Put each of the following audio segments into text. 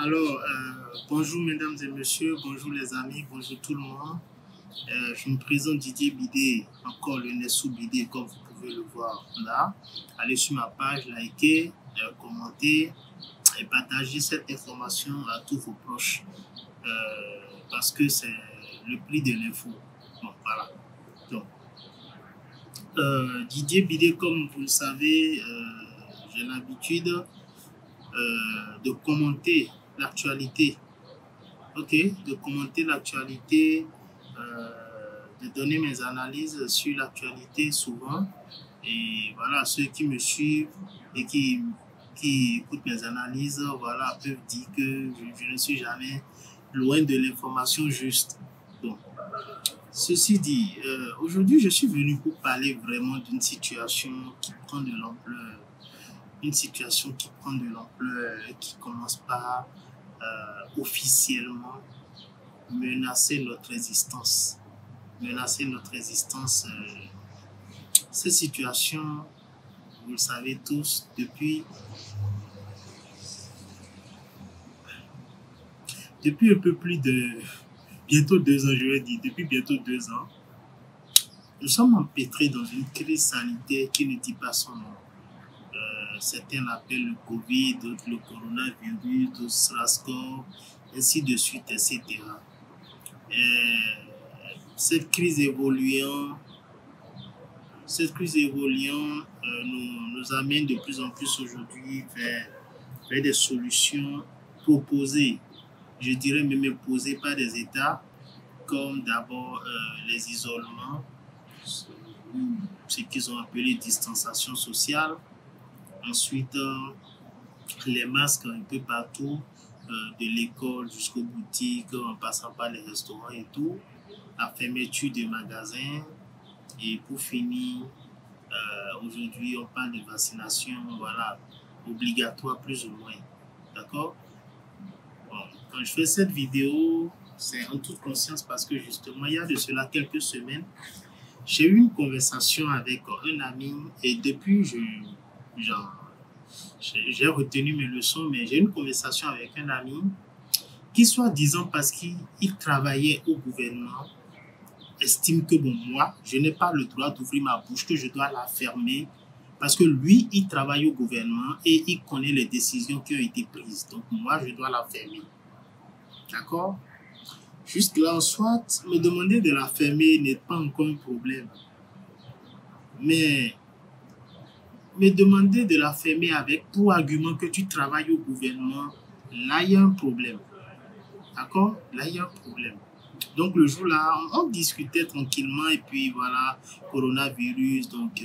Alors, bonjour mesdames et messieurs, bonjour les amis, bonjour tout le monde. Je me présente Didier Bidé, encore le Nessou Bidé comme vous pouvez le voir là. Allez sur ma page, likez, commentez et partagez cette information à tous vos proches parce que c'est le prix de l'info. Bon, voilà. Donc, Didier Bidé, comme vous le savez, j'ai l'habitude de commenter l'actualité. Ok, de commenter l'actualité, de donner mes analyses sur l'actualité souvent. Et voilà, ceux qui me suivent et qui écoutent mes analyses, voilà, peuvent dire que je ne suis jamais loin de l'information juste. Donc, ceci dit, aujourd'hui, je suis venu pour parler vraiment d'une situation qui prend de l'ampleur. Une situation qui prend de l'ampleur et qui commence par officiellement menacer notre existence. Menacer notre existence. Cette situation, vous le savez tous, depuis un peu plus de bientôt 2 ans, je vais dire, depuis bientôt 2 ans, nous sommes empêtrés dans une crise sanitaire qui ne dit pas son nom. Certains l'appellent le Covid, d'autres le coronavirus, d'autres SARS-CoV, ainsi de suite, etc. Cette crise évoluant nous amène de plus en plus aujourd'hui vers des solutions proposées, je dirais même imposées par des États, comme d'abord les isolements, ce qu'ils ont appelé distanciation sociale. Ensuite, les masques un peu partout, de l'école jusqu'aux boutiques, en passant par les restaurants et tout. La fermeture des magasins. Et pour finir, aujourd'hui, on parle de vaccination, voilà, obligatoire plus ou moins. D'accord? Bon, quand je fais cette vidéo, c'est en toute conscience parce que justement, il y a de cela quelques semaines, j'ai eu une conversation avec un ami et depuis, j'ai retenu mes leçons, mais j'ai eu une conversation avec un ami qui, soi-disant, parce qu'il travaillait au gouvernement, estime que bon, moi, je n'ai pas le droit d'ouvrir ma bouche, que je dois la fermer, parce que lui, il travaille au gouvernement et il connaît les décisions qui ont été prises. Donc, moi, je dois la fermer. D'accord? Jusque-là, soit me demander de la fermer n'est pas encore un problème. Mais me demander de la fermer avec pour argument que tu travailles au gouvernement, là, il y a un problème. D'accord? Là, il y a un problème. Donc, le jour-là, on discutait tranquillement et puis voilà, coronavirus. Donc,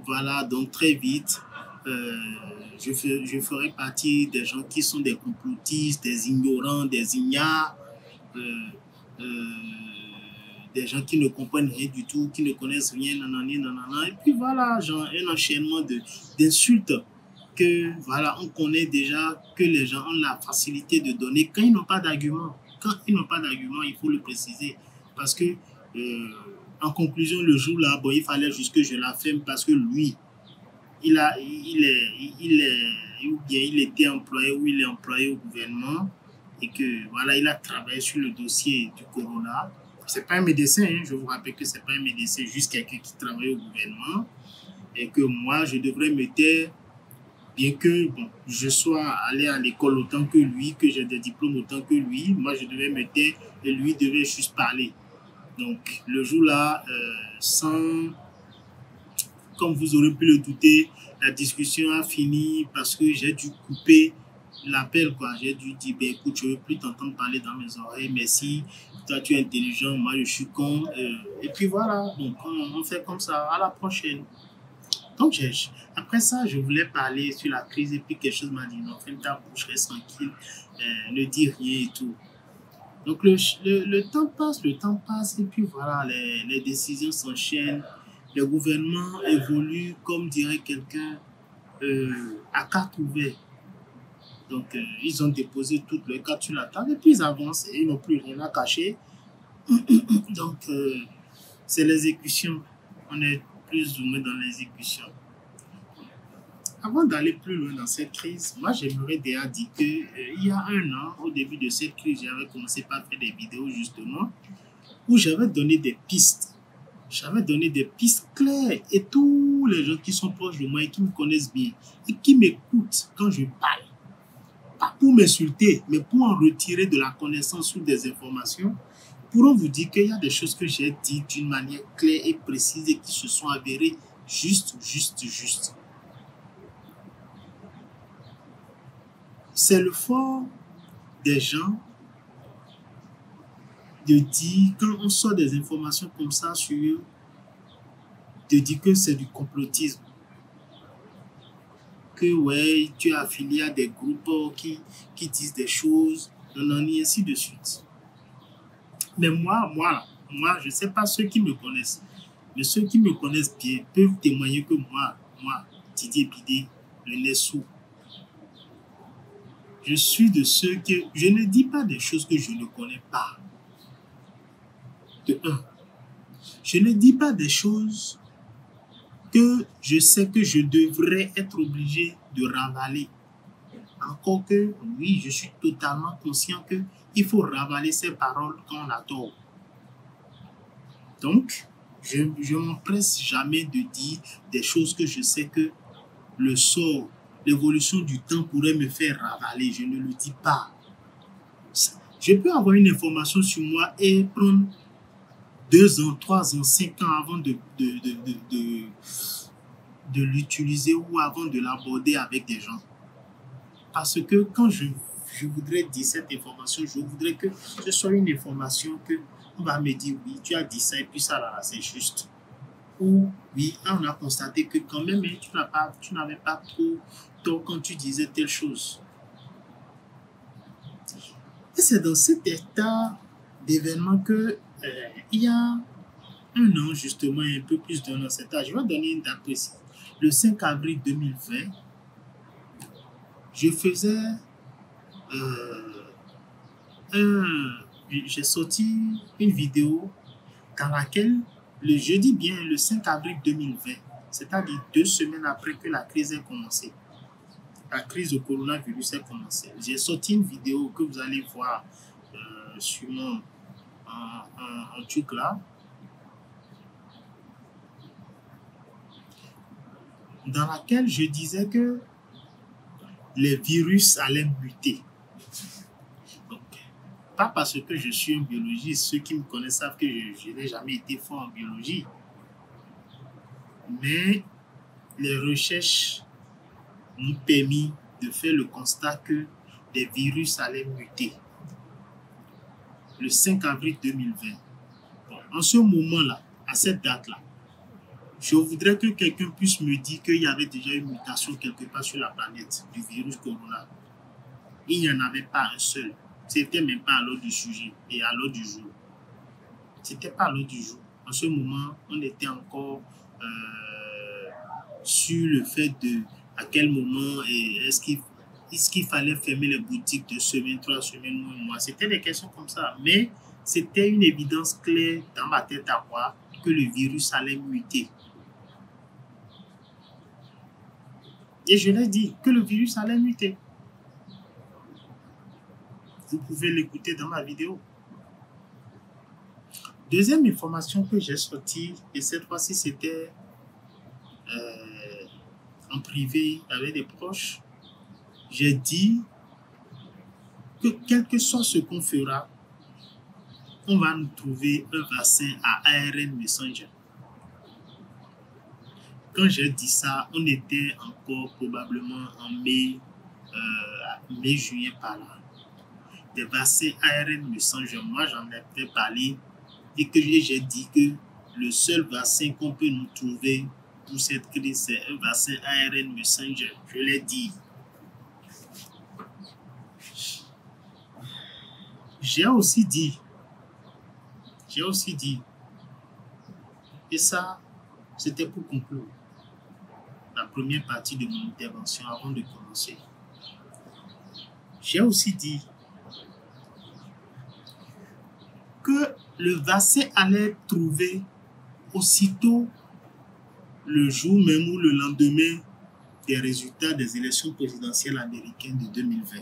voilà, donc très vite, je ferai partie des gens qui sont des complotistes, des ignorants, des ignares, des gens qui ne comprennent rien du tout, qui ne connaissent rien, nanani, nanana. Et puis voilà, genre un enchaînement d'insultes que voilà, on connaît déjà que les gens ont la facilité de donner quand ils n'ont pas d'argument. Quand ils n'ont pas d'argument, il faut le préciser. Parce que, en conclusion, le jour-là, bon, il fallait juste que je la ferme parce que lui, il était employé ou il est employé au gouvernement et que voilà, il a travaillé sur le dossier du corona. C'est pas un médecin, hein, je vous rappelle que c'est pas un médecin, juste quelqu'un qui travaille au gouvernement et que moi, je devrais me taire. Bien que bon, je sois allé à l'école autant que lui, que j'ai des diplômes autant que lui, moi je devais me taire et lui devait juste parler. Donc le jour-là, comme vous aurez pu le douter, la discussion a fini parce que j'ai dû couper l'appel, quoi. J'ai dû dire, ben, écoute, je ne veux plus t'entendre parler dans mes oreilles, merci, toi tu es intelligent, moi je suis con. Et puis voilà, donc on fait comme ça, à la prochaine. Donc, après ça, je voulais parler sur la crise et puis quelque chose m'a dit, non, ferme ta bouche, reste tranquille, ne dis rien et tout. Donc, le temps passe et puis voilà, les décisions s'enchaînent, le gouvernement évolue, comme dirait quelqu'un, à carte ouverte. Donc, ils ont déposé toutes les cartes sur la table et puis ils avancent et ils n'ont plus rien à cacher. Donc, c'est l'exécution. On est plus ou moins dans l'exécution. avant d'aller plus loin dans cette crise, moi j'aimerais déjà dire que il y a un an, au début de cette crise, j'avais commencé par faire des vidéos justement où j'avais donné des pistes. J'avais donné des pistes claires et tous les gens qui sont proches de moi et qui me connaissent bien et qui m'écoutent quand je parle, pas pour m'insulter, mais pour en retirer de la connaissance ou des informations, pourront vous dire qu'il y a des choses que j'ai dites d'une manière claire et précise et qui se sont avérées juste. C'est le fort des gens de dire, quand on sort des informations comme ça sur eux, de dire que c'est du complotisme. Que ouais, tu es affilié à des groupes qui disent des choses, et ainsi de suite. Mais moi, je ne sais pas ceux qui me connaissent, mais ceux qui me connaissent bien peuvent témoigner que moi, Didier Bidé, le nez sourd, je suis de ceux que je ne dis pas des choses que je ne connais pas. De un, je ne dis pas des choses que je sais que je devrais être obligé de ravaler. Encore que, oui, je suis totalement conscient qu'il faut ravaler ces paroles quand on a tort. Donc, je ne m'empresse jamais de dire des choses que je sais que le sort, l'évolution du temps pourrait me faire ravaler. Je ne le dis pas. Je peux avoir une information sur moi et prendre 2 ans, 3 ans, 5 ans avant de l'utiliser ou avant de l'aborder avec des gens. Parce que quand je voudrais dire cette information, je voudrais que ce soit une information que on va me dire oui, tu as dit ça et puis ça là, c'est juste. Ou oui, on a constaté que quand même tu n'avais pas trop tort quand tu disais telle chose. Et c'est dans cet état d'événement que il y a un an justement, un peu plus d'un an, cet âge, je vais donner une date précise. Le 5 avril 2020, je faisais j'ai sorti une vidéo dans laquelle, je dis bien le 5 avril 2020, c'est-à-dire 2 semaines après que la crise ait commencé, la crise du coronavirus ait commencé, j'ai sorti une vidéo que vous allez voir sur mon en truc là, dans laquelle je disais que les virus allaient muter. Donc, pas parce que je suis un biologiste, ceux qui me connaissent savent que je n'ai jamais été fort en biologie. Mais les recherches m'ont permis de faire le constat que les virus allaient muter. Le 5 avril 2020. Bon, en ce moment-là, à cette date-là, je voudrais que quelqu'un puisse me dire qu'il y avait déjà une mutation quelque part sur la planète du virus corona. Il n'y en avait pas un seul. C'était même pas à l'ordre du sujet et à l'ordre du jour. C'était pas à l'ordre du jour. En ce moment, on était encore sur le fait de à quel moment est-ce qu'il fallait fermer les boutiques 2 semaines, 3 semaines, un mois. C'était des questions comme ça. Mais c'était une évidence claire dans ma tête à voir que le virus allait muter. Et je l'ai dit, que le virus allait muter. Vous pouvez l'écouter dans ma vidéo. Deuxième information que j'ai sortie, et cette fois-ci c'était en privé avec des proches, j'ai dit que quel que soit ce qu'on fera, on va nous trouver un vaccin à ARN messenger. Quand j'ai dit ça, on était encore probablement en mai, juillet par là. Des vaccins ARN messenger, moi j'en ai parlé et que j'ai dit que le seul vaccin qu'on peut nous trouver pour cette crise, c'est un vaccin ARN messenger. Je l'ai dit. J'ai aussi dit, et ça, c'était pour conclure la première partie de mon intervention avant de commencer. J'ai aussi dit que le vaccin allait être trouvé aussitôt le jour même ou le lendemain des résultats des élections présidentielles américaines de 2020.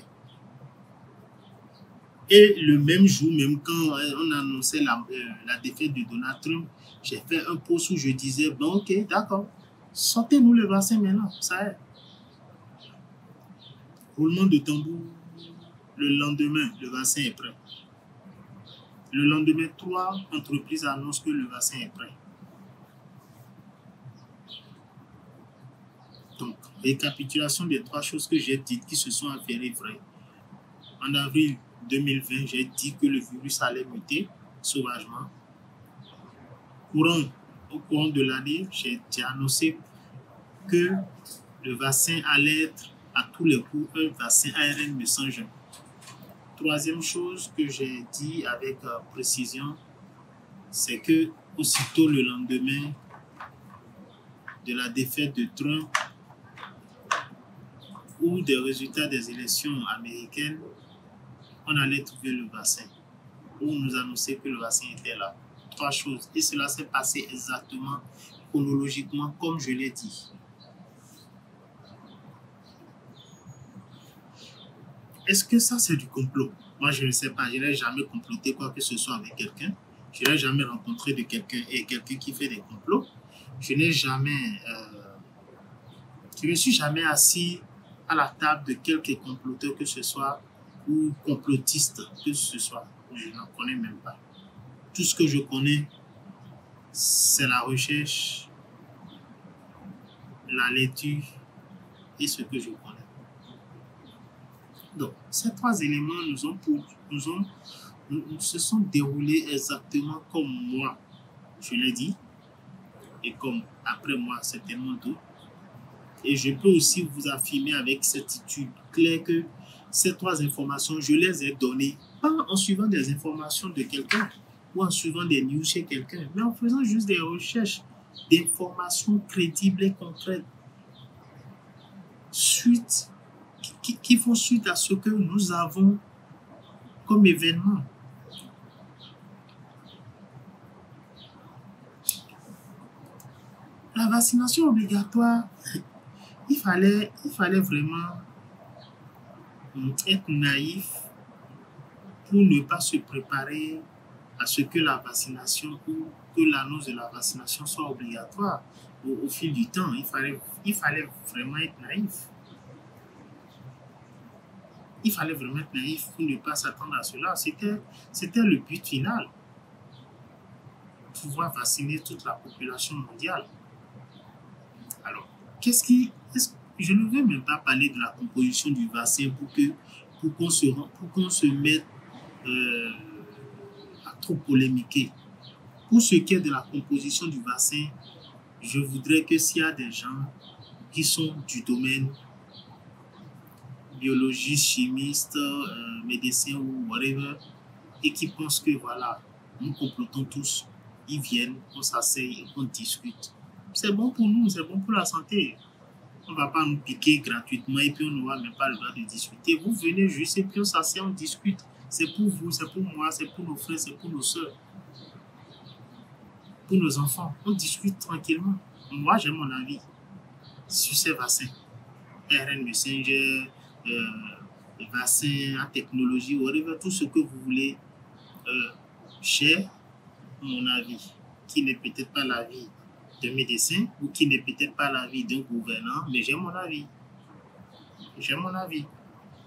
Et le même jour, même quand on annonçait la défaite de Donald Trump, j'ai fait un post où je disais, bon ok, d'accord, sortez-nous le vaccin maintenant, ça est. Roulement de tambour, le lendemain, le vaccin est prêt. Le lendemain, 3 entreprises annoncent que le vaccin est prêt. Donc, récapitulation des 3 choses que j'ai dites qui se sont avérées vraies. En avril 2020, j'ai dit que le virus allait muter sauvagement. Au courant de l'année, j'ai annoncé que le vaccin allait être à tous les coups un vaccin ARN messenger. Troisième chose que j'ai dit avec précision, c'est que aussitôt le lendemain de la défaite de Trump ou des résultats des élections américaines, on allait trouver le vaccin ou nous annoncer que le vaccin était là. 3 choses. Et cela s'est passé exactement, chronologiquement, comme je l'ai dit. Est-ce que ça, c'est du complot? Moi, je ne sais pas. Je n'ai jamais comploté quoi que ce soit avec quelqu'un. Je n'ai jamais rencontré de quelqu'un qui fait des complots. Je n'ai jamais... je ne me suis jamais assis à la table de quelque comploteur que ce soit ou complotiste que ce soit. Je n'en connais même pas. Tout ce que je connais, c'est la recherche, la lecture et ce que je connais. Donc, ces 3 éléments se sont déroulés exactement comme moi, je l'ai dit, et comme après moi, certainement d'autres. Et je peux aussi vous affirmer avec certitude claire que ces 3 informations, je les ai données, pas en suivant des informations de quelqu'un ou en suivant des news chez quelqu'un, mais en faisant juste des recherches d'informations crédibles et concrètes qui font suite à ce que nous avons comme événement. La vaccination obligatoire, il fallait vraiment être naïf pour ne pas se préparer à ce que la vaccination ou que l'annonce de la vaccination soit obligatoire au fil du temps. Il fallait vraiment être naïf. Il fallait vraiment être naïf pour ne pas s'attendre à cela. C'était le but final. Pouvoir vacciner toute la population mondiale. Alors, je ne vais même pas parler de la composition du vaccin pour qu'on se mette à trop polémiquer. Pour ce qui est de la composition du vaccin, je voudrais que s'il y a des gens qui sont du domaine biologistes, chimistes, médecins ou whatever, et qui pensent que voilà, nous complotons tous, ils viennent, on s'asseye, on discute. C'est bon pour nous, c'est bon pour la santé. On ne va pas nous piquer gratuitement et puis on n'aura même pas le droit de discuter. Vous venez juste et puis on s'assied, on discute. C'est pour vous, c'est pour moi, c'est pour nos frères, c'est pour nos soeurs, pour nos enfants. On discute tranquillement. Moi, j'ai mon avis sur ces vaccins. ARN messenger, vaccins à technologie, whatever, tout ce que vous voulez. J'ai mon avis, qui n'est peut-être pas l'avis d'un médecin ou qui n'est peut-être pas l'avis d'un gouvernant, mais j'ai mon avis. J'ai mon avis.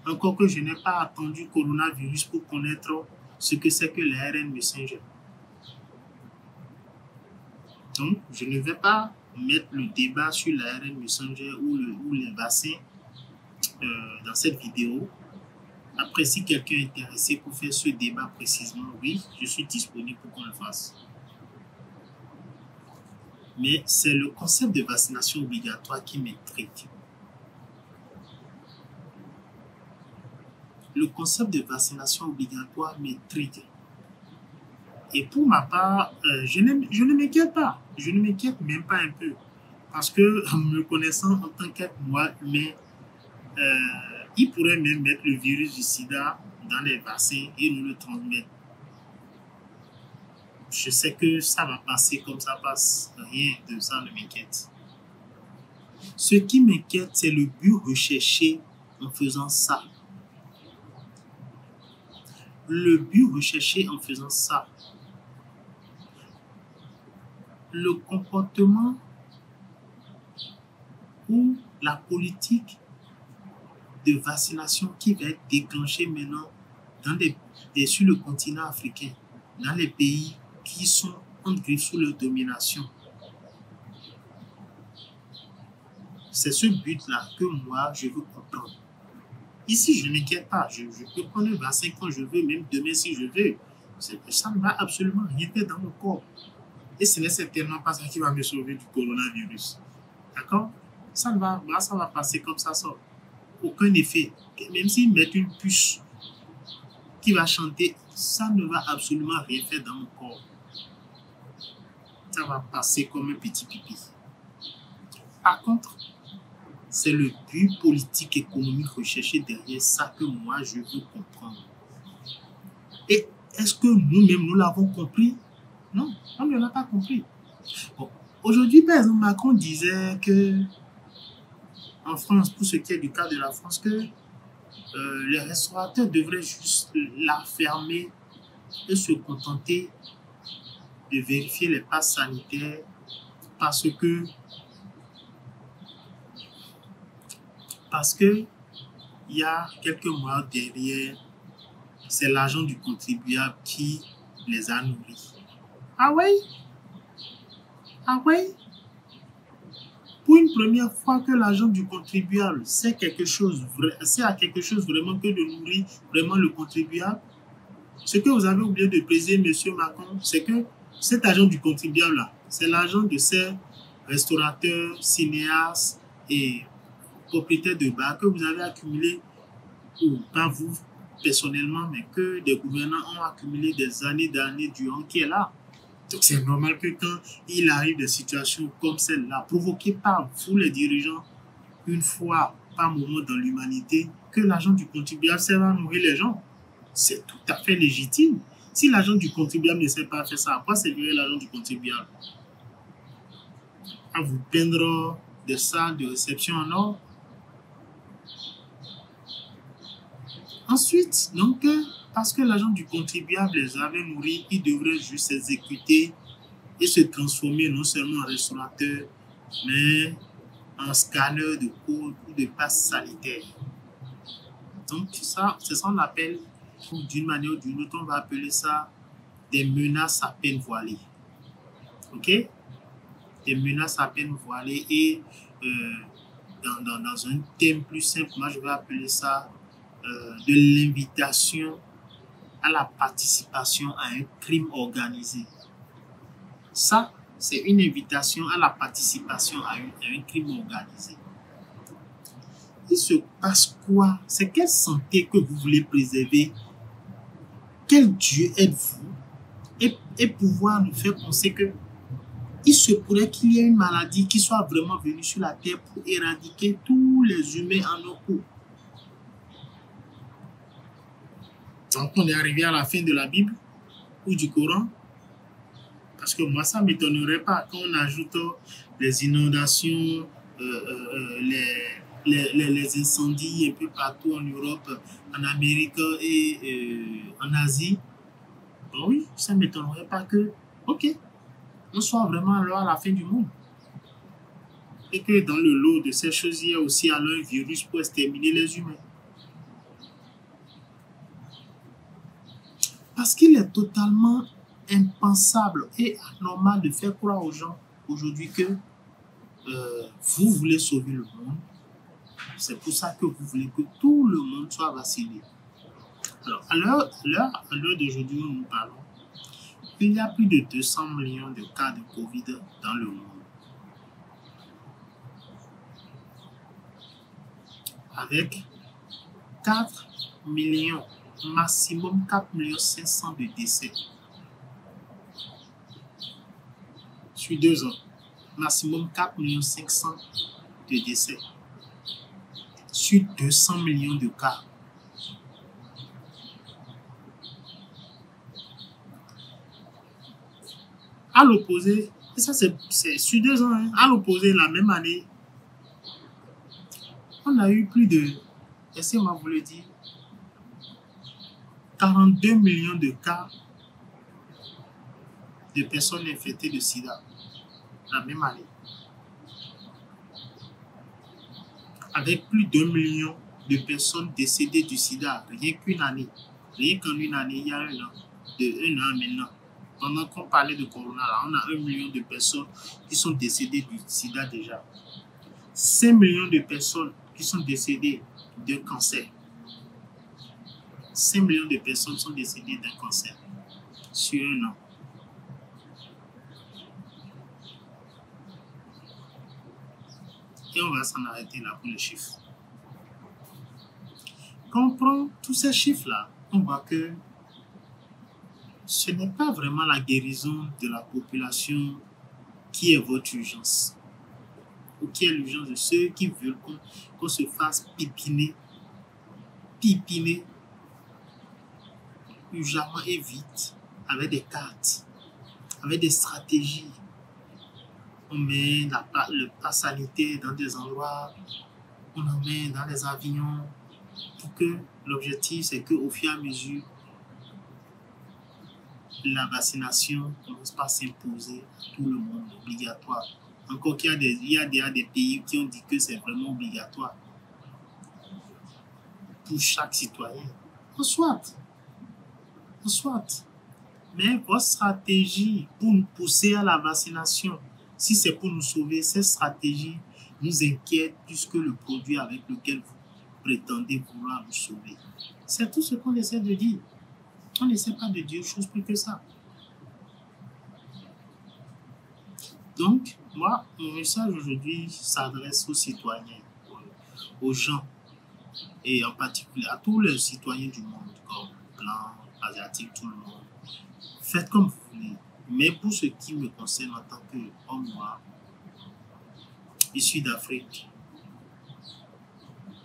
Encore que je n'ai pas attendu coronavirus pour connaître ce que c'est que l'ARN messenger. Donc, je ne vais pas mettre le débat sur l'ARN messenger ou les vaccins dans cette vidéo. Après, si quelqu'un est intéressé pour faire ce débat précisément, oui, je suis disponible pour qu'on le fasse. Mais c'est le concept de vaccination obligatoire qui m'intrigue. Le concept de vaccination obligatoire m'intrigue. Et pour ma part, je ne m'inquiète pas. Je ne m'inquiète même pas un peu. Parce que, me connaissant en tant qu'être moi humain, il pourrait même mettre le virus du sida dans les vaccins et nous le transmettre. Je sais que ça va passer comme ça passe. Rien de ça ne m'inquiète. Ce qui m'inquiète, c'est le but recherché en faisant ça. Le but recherché en faisant ça. Le comportement ou la politique de vaccination qui va être déclenchée maintenant sur le continent africain, dans les pays qui sont sous leur domination. C'est ce but-là que moi, je veux comprendre. Ici, je ne m'inquiète pas. Je peux prendre le vaccin quand je veux, même demain si je veux. Ça ne va absolument rien faire dans mon corps. Et ce n'est certainement pas ça qui va me sauver du coronavirus. D'accord? Ça va passer comme ça, sans aucun effet. Même s'ils mettent une puce qui va chanter, ça ne va absolument rien faire dans mon corps. Ça va passer comme un petit pipi. Par contre, c'est le but politique économique recherché derrière ça que moi, je veux comprendre. Et est-ce que nous-mêmes, nous l'avons compris? Non, on ne l'a pas compris. Bon, aujourd'hui, par exemple, Macron disait que en France, pour ce qui est du cas de la France, que les restaurateurs devraient juste la fermer et se contenter de vérifier les passes sanitaires parce que il y a quelques mois derrière, c'est l'argent du contribuable qui les a nourris. Ah ouais? Ah ouais? Pour une première fois que l'argent du contribuable, c'est à quelque chose vraiment que de nourrir vraiment le contribuable. Ce que vous avez oublié de préciser, M. Macron, c'est que cet argent du contribuable-là, c'est l'argent de ces restaurateurs, cinéastes et propriétaires de bars que vous avez accumulé, ou pas vous personnellement, mais que des gouvernants ont accumulé des années durant qui est là. Donc c'est normal que quand il arrive des situations comme celle-là, provoquées par vous les dirigeants, une fois par moment dans l'humanité, que l'argent du contribuable sert à nourrir les gens. C'est tout à fait légitime. Si l'argent du contribuable ne sert pas à faire ça, à quoi servirait l'argent du contribuable? À vous peindre des salles de réception en or. Ensuite, donc, parce que l'argent du contribuable les avait nourris, ils devraient juste s'exécuter et se transformer non seulement en restaurateur, mais en scanner de code ou de passe sanitaire. Donc, ça, c'est ça qu'on appelle, d'une manière ou d'une autre, on va appeler ça des menaces à peine voilées. OK? Des menaces à peine voilées et dans un thème plus simple, moi je vais appeler ça de l'invitation à la participation à un crime organisé. Ça, c'est une invitation à la participation à un crime organisé. Il se passe quoi? C'est quelle santé que vous voulez préserver? Quel Dieu êtes-vous? Et pouvoir nous faire penser que il se pourrait qu'il y ait une maladie qui soit vraiment venue sur la terre pour éradiquer tous les humains en nos cours. Donc on est arrivé à la fin de la Bible ou du Coran. Parce que moi, ça ne m'étonnerait pas quand on ajoute les inondations, les incendies un peu partout en Europe, en Amérique et en Asie. Bon, oui, ça ne m'étonnerait pas que, OK, on soit vraiment alors à la fin du monde. Et que dans le lot de ces choses, il y a aussi alors un virus pour exterminer les humains. Parce qu'il est totalement impensable et anormal de faire croire aux gens aujourd'hui que vous voulez sauver le monde. C'est pour ça que vous voulez que tout le monde soit vacciné. Alors, à l'heure d'aujourd'hui où nous parlons, il y a plus de 200 millions de cas de Covid dans le monde. Avec 4 millions, maximum 4 millions 500 de décès. Sur 2 ans, maximum 4 millions 500 de décès. Sur 200 millions de cas. À l'opposé, et ça c'est sur 2 ans, hein, à l'opposé, la même année, On a eu plus de, laissez-moi vous le dire, 42 millions de cas de personnes infectées de sida la même année. Avec plus d'1 million de personnes décédées du sida, rien qu'une année. Rien qu'en une année, il y a un an, de 1 an maintenant. Pendant qu'on parlait de corona, là, on a 1 million de personnes qui sont décédées du sida déjà. 5 millions de personnes qui sont décédées d'un cancer. 5 millions de personnes sont décédées d'un cancer sur un an. Et on va s'en arrêter là pour les chiffres. Quand on prend tous ces chiffres-là, on voit que ce n'est pas vraiment la guérison de la population qui est votre urgence. Ou qui est l'urgence de ceux qui veulent qu'on se fasse pipiner urgemment et vite, avec des cartes, avec des stratégies. On met le pass sanitaire dans des endroits, on en met dans les avions, pour que l'objectif, c'est qu'au fur et à mesure, la vaccination ne commence pas à s'imposer à tout le monde, obligatoire. Encore qu'il y a des pays qui ont dit que c'est vraiment obligatoire pour chaque citoyen. En soit. Mais votre stratégie pour nous pousser à la vaccination, si c'est pour nous sauver, cette stratégie nous inquiète plus que le produit avec lequel vous prétendez vouloir nous sauver. C'est tout ce qu'on essaie de dire. On n'essaie pas de dire chose plus que ça. Donc, moi, mon message aujourd'hui s'adresse aux citoyens, aux gens, et en particulier à tous les citoyens du monde, comme blancs, asiatiques, tout le monde. Faites comme vous voulez. Mais pour ce qui me concerne en tant qu'homme noir, issu d'Afrique,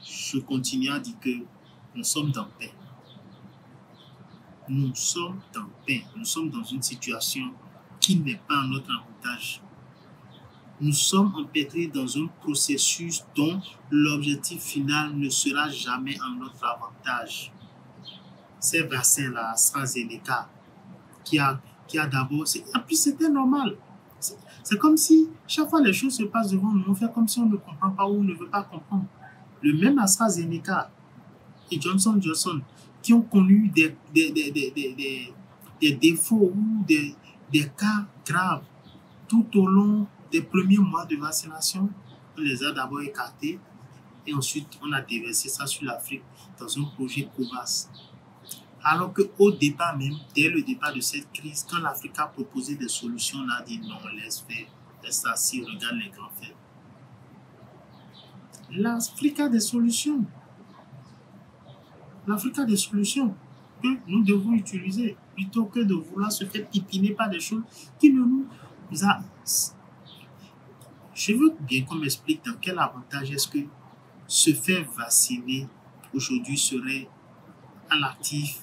je continue à dire que nous sommes dans paix. Nous sommes en paix. Nous sommes dans une situation qui n'est pas à notre avantage. Nous sommes empêtrés dans un processus dont l'objectif final ne sera jamais en notre avantage. Ces vaccins-là, AstraZeneca, qui a d'abord... En plus, c'était normal. C'est comme si chaque fois les choses se passent devant nous, on fait comme si on ne comprend pas ou on ne veut pas comprendre. Le même AstraZeneca et Johnson Johnson, qui ont connu des défauts ou des cas graves tout au long des premiers mois de vaccination, on les a d'abord écartés et ensuite on a déversé ça sur l'Afrique dans un projet COVAX. Alors qu'au départ même, dès le départ de cette crise, quand l'Afrique a proposé des solutions, on a dit non, laisse faire, laisse assis, regarde les grands faits. L'Afrique a des solutions. L'Afrique a des solutions que nous devons utiliser plutôt que de vouloir se faire pipiner par des choses qui ne nous a... Je veux bien qu'on m'explique dans quel avantage est-ce que se faire vacciner aujourd'hui serait à l'actif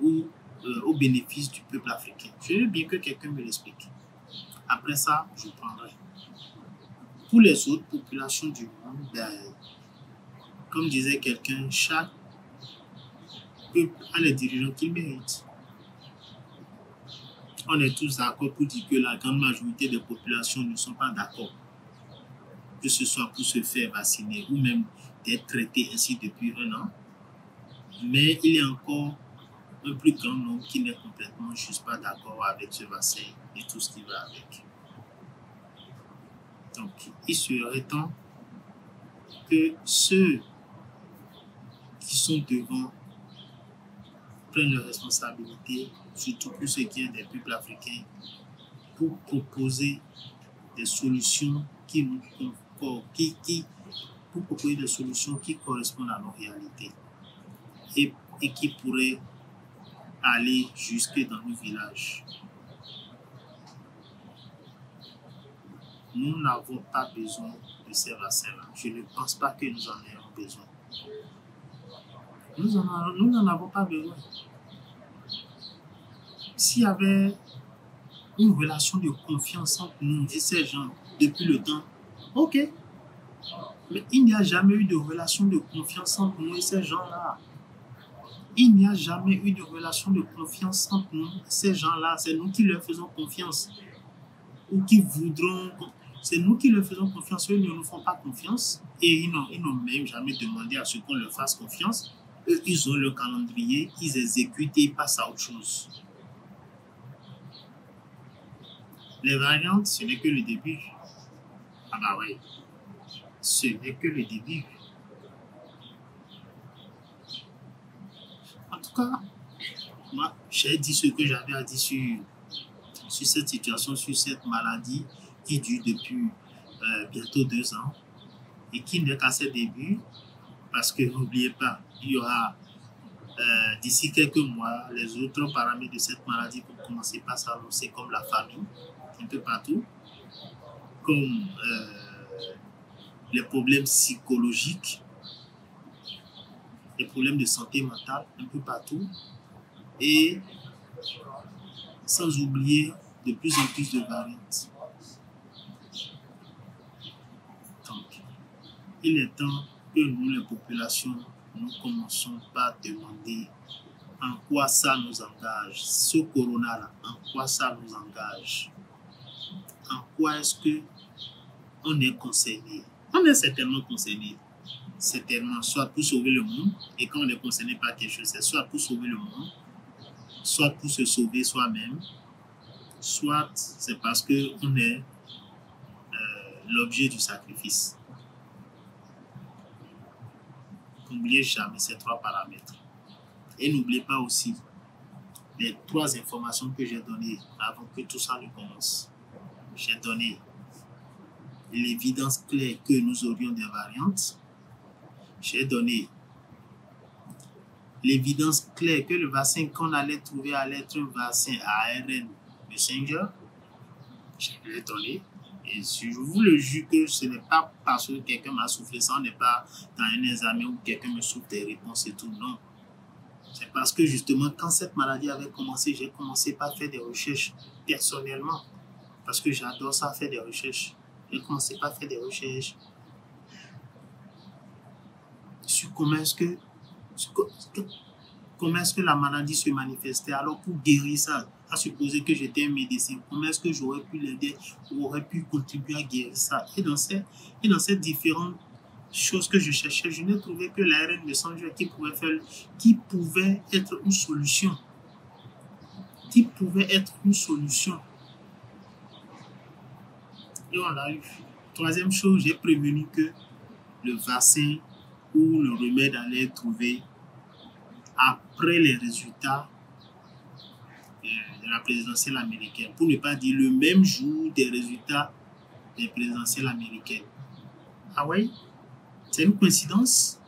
ou au bénéfice du peuple africain. Je veux bien que quelqu'un me l'explique. Après ça, je prendrai. Pour les autres populations du monde, comme disait quelqu'un, chaque peuple a les dirigeants qu'il mérite. On est tous d'accord pour dire que la grande majorité des populations ne sont pas d'accord. Que ce soit pour se faire vacciner ou même d'être traité ainsi depuis 1 an. Mais il y a encore un plus grand nombre qui n'est complètement juste pas d'accord avec ce vaccin et tout ce qui va avec. Donc, il serait temps que ceux qui sont devant prennent leurs responsabilités, surtout pour ce qui est des peuples africains, pour proposer des solutions pour proposer des solutions qui correspondent à nos réalités et qui pourraient aller jusque dans nos villages. Nous n'avons pas besoin de ces vaccins-là. Je ne pense pas que nous en ayons besoin. Nous n'en avons pas besoin. S'il y avait une relation de confiance entre nous et ces gens depuis le temps, ok. Mais il n'y a jamais eu de relation de confiance entre nous et ces gens-là. Il n'y a jamais eu de relation de confiance entre nous et ces gens-là. C'est nous qui leur faisons confiance. Ou qui voudront... C'est nous qui leur faisons confiance. Eux ne nous font pas confiance. Et ils n'ont même jamais demandé à ce qu'on leur fasse confiance. Eux, ils ont leur calendrier, ils exécutent et ils passent à autre chose. Les variantes, ce n'est que le début. Ah bah oui. Ce n'est que le début. En tout cas, moi, j'ai dit ce que j'avais à dire sur cette situation, sur cette maladie qui dure depuis bientôt 2 ans et qui n'est qu'à ses débuts parce que n'oubliez pas, il y aura d'ici quelques mois les autres paramètres de cette maladie vont commencer par s'annoncer comme la famine un peu partout, comme les problèmes psychologiques, les problèmes de santé mentale un peu partout et sans oublier de plus en plus de variantes. Donc, il est temps que nous, les populations, nous commençons par demander en quoi ça nous engage, ce corona-là, en quoi ça nous engage, en quoi est-ce qu'on est concerné. On est certainement concerné, certainement, soit pour sauver le monde, et quand on est concerné par quelque chose, c'est soit pour sauver le monde, soit pour se sauver soi-même, soit c'est parce qu'on est l'objet du sacrifice. N'oubliez jamais ces 3 paramètres. Et n'oubliez pas aussi les 3 informations que j'ai données avant que tout ça ne commence. J'ai donné l'évidence claire que nous aurions des variantes. J'ai donné l'évidence claire que le vaccin qu'on allait trouver allait être un vaccin ARN messenger. Je l'ai donné. Et si je vous le jure que ce n'est pas parce que quelqu'un m'a soufflé ça, on n'est pas dans un examen où quelqu'un me souffle des réponses et tout, non. C'est parce que justement, quand cette maladie avait commencé, j'ai commencé par faire des recherches personnellement. Parce que j'adore ça, faire des recherches. J'ai commencé par faire des recherches sur comment est-ce que la maladie se manifestait. Alors pour guérir ça, à supposer que j'étais un médecin, comment est-ce que j'aurais pu l'aider ou aurais pu contribuer à guérir ça. Et dans ces différentes choses que je cherchais, je n'ai trouvé que l'ARN messenger qui pouvait être une solution. Qui pouvait être une solution. Et on l'a eu. 3e chose, j'ai prévenu que le vaccin ou le remède allait être trouvé après les résultats de la présidentielle américaine, pour ne pas dire le même jour des résultats des présidentielles américaines. Ah oui? C'est une coïncidence?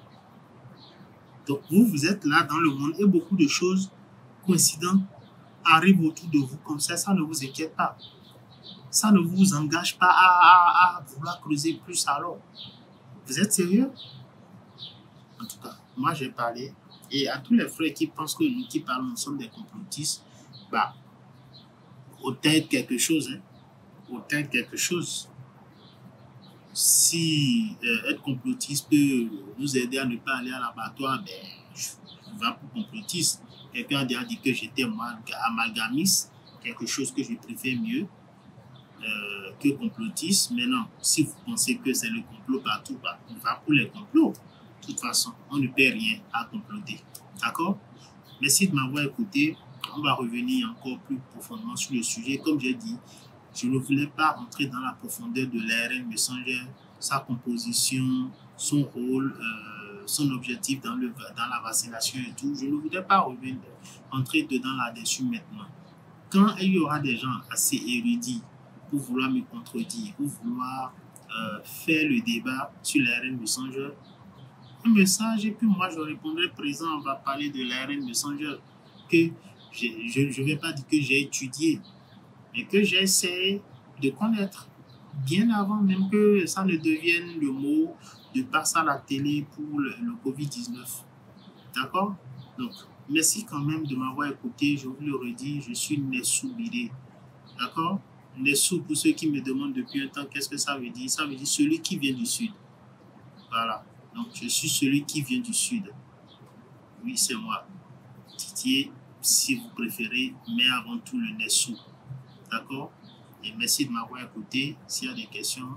Donc vous êtes là dans le monde et beaucoup de choses coïncidentes arrivent autour de vous comme ça ne vous inquiète pas. Ça ne vous engage pas à vouloir creuser plus alors. Vous êtes sérieux? En tout cas, moi j'ai parlé. Et à tous les frères qui pensent que nous qui parlons, nous sommes des complotistes, bah, autant être quelque chose. Hein. Autant être quelque chose. Si être complotiste peut nous aider à ne pas aller à l'abattoir, ben, je vais pour complotiste. Quelqu'un a dit que j'étais amalgamiste, quelque chose que je préfère mieux que complotiste. Mais non, si vous pensez que c'est le complot partout, bah, on va pour les complots. De toute façon, on ne perd rien à comploter. D'accord? Merci de m'avoir écouté. On va revenir encore plus profondément sur le sujet. Comme j'ai dit, je ne voulais pas rentrer dans la profondeur de l'ARN messenger, sa composition, son rôle, son objectif dans la vaccination et tout. Je ne voulais pas rentrer dedans là-dessus maintenant. Quand il y aura des gens assez érudits pour vouloir me contredire, pour vouloir faire le débat sur l'ARN messenger, un message et puis moi je répondrai présent. On va parler de l'ARN messenger que je ne vais pas dire que j'ai étudié, mais que j'ai essayé de connaître bien avant même que ça ne devienne le mot de passer à la télé pour le Covid-19. D'accord? Donc, merci quand même de m'avoir écouté. Je vous le redis, je suis Nessou Bidé. D'accord? Nessou, pour ceux qui me demandent depuis un temps qu'est-ce que ça veut dire, ça veut dire celui qui vient du Sud. Voilà. Donc, je suis celui qui vient du sud. Oui, c'est moi. Titier, si vous préférez, mais avant tout le Nessou. D'accord? Et merci de m'avoir écouté. S'il y a des questions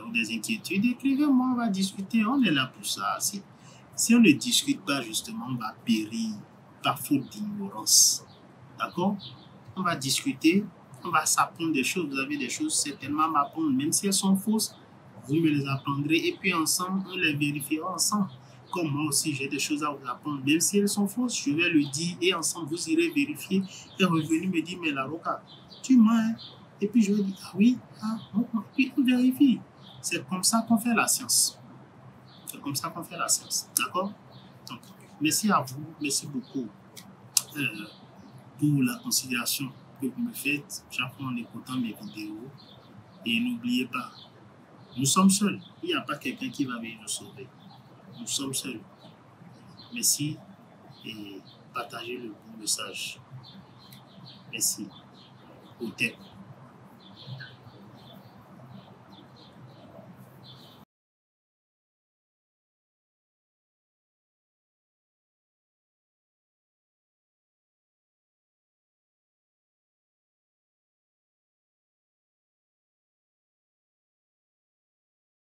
ou des inquiétudes, écrivez-moi, on va discuter. On est là pour ça. Si on ne discute pas, justement, on va périr par faute d'ignorance. D'accord? On va discuter, on va s'apprendre des choses. Vous avez des choses certainement à m'apprendre, même si elles sont fausses, vous me les apprendrez et puis ensemble, on les vérifiera ensemble. Comme moi aussi, j'ai des choses à vous apprendre, même si elles sont fausses, je vais le dire et ensemble, vous irez vérifier et revenir me dire, mais Laroka, tu mens, hein? Et puis je vais dire, ah oui, puis on vérifie. C'est comme ça qu'on fait la science. C'est comme ça qu'on fait la science. D'accord? Donc, merci à vous, merci beaucoup pour la considération que vous me faites chaque fois en écoutant mes vidéos. Et n'oubliez pas, nous sommes seuls. Il n'y a pas quelqu'un qui va venir nous sauver. Nous sommes seuls. Merci et partagez le bon message. Merci. Au thème.